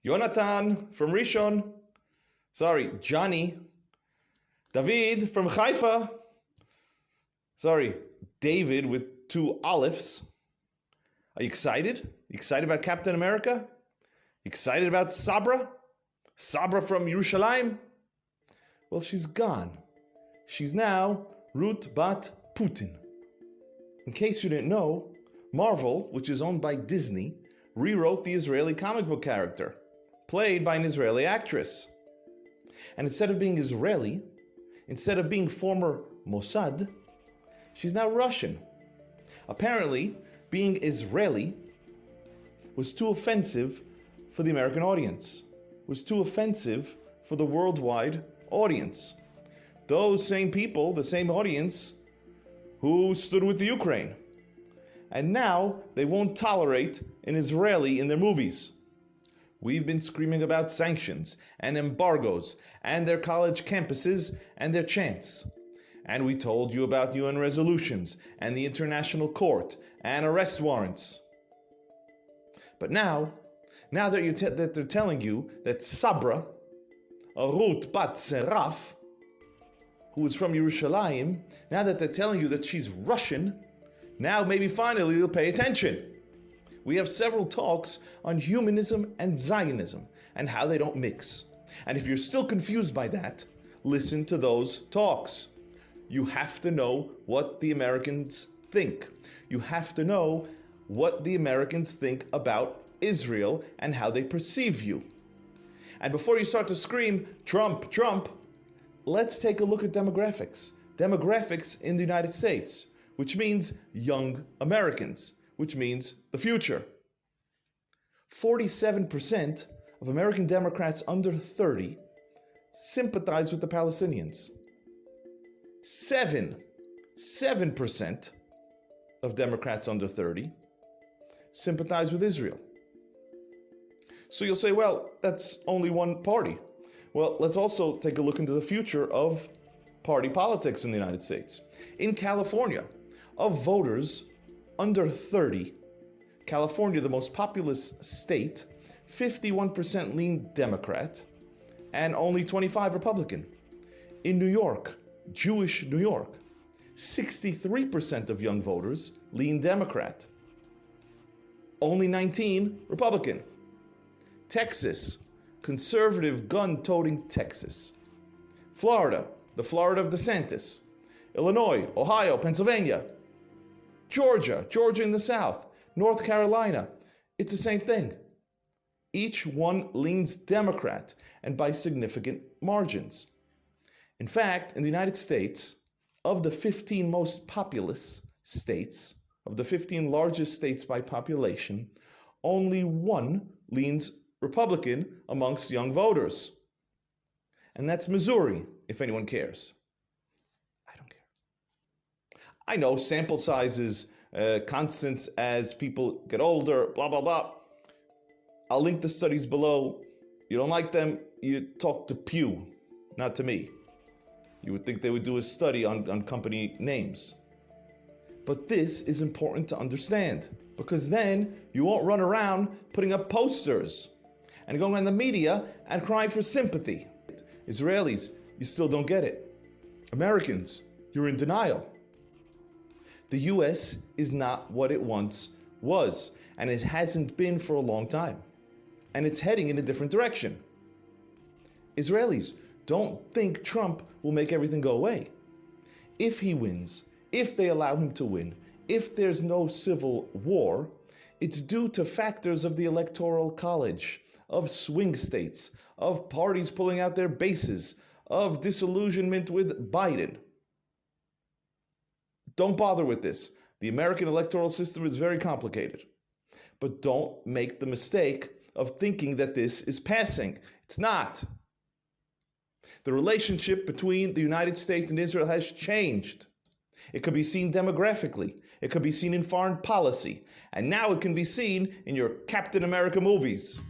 Yonatan from Rishon. Sorry, Johnny. David from Haifa. Sorry, David with 2 olives. Are you excited? You excited about Captain America? Excited about Sabra? Sabra from Yerushalayim? Well, she's gone. She's now Ruth Bat Putin. In case you didn't know, Marvel, which is owned by Disney, rewrote the Israeli comic book character, played by an Israeli actress. And instead of being Israeli, instead of being former Mossad, she's now Russian. Apparently, being Israeli was too offensive for the American audience, was too offensive for the worldwide audience. Those same people, the same audience, who stood with the Ukraine. And now they won't tolerate an Israeli in their movies. We've been screaming about sanctions and embargoes and their college campuses and their chants. And we told you about UN resolutions and the International Court and arrest warrants. But now that they're telling you that Sabra, Ruth Bat Seraf, who is from Yerushalayim, now that they're telling you that she's Russian, now maybe finally you'll pay attention. We have several talks on humanism and Zionism and how they don't mix. And if you're still confused by that, listen to those talks. You have to know what the Americans think. You have to know what the Americans think about Israel and how they perceive you. And before you start to scream, Trump, Trump, let's take a look at demographics. Demographics in the United States, which means young Americans, which means the future. 47% of American Democrats under 30 sympathize with the Palestinians. 7% of Democrats under 30 sympathize with Israel. So you'll say, well, that's only one party. Well, let's also take a look into the future of party politics in the United States. In California, of voters under 30, California, the most populous state, 51% lean Democrat and only 25 Republican. In New York, Jewish New York, 63% of young voters lean Democrat, only 19 Republican. Texas, conservative gun-toting Texas. Florida, the Florida of DeSantis. Illinois, Ohio, Pennsylvania. Georgia in the South. North Carolina, it's the same thing. Each one leans Democrat, and by significant margins. In fact, in the United States, of the 15 most populous states, of the 15 largest states by population, only one leans Republican amongst young voters. And that's Missouri, if anyone cares. I don't care. I know sample sizes, constants as people get older, blah, blah, blah. I'll link the studies below. You don't like them, you talk to Pew, not to me. You would think they would do a study on company names. But this is important to understand, because then you won't run around putting up posters and going on the media and crying for sympathy. Israelis, you still don't get it. Americans, you're in denial. The US is not what it once was, and it hasn't been for a long time. And it's heading in a different direction. Israelis, don't think Trump will make everything go away. If he wins, if they allow him to win, if there's no civil war, it's due to factors of the Electoral College, of swing states, of parties pulling out their bases, of disillusionment with Biden. Don't bother with this. The American electoral system is very complicated. But don't make the mistake of thinking that this is passing. It's not. The relationship between the United States and Israel has changed. It could be seen demographically. It could be seen in foreign policy. And now it can be seen in your Captain America movies.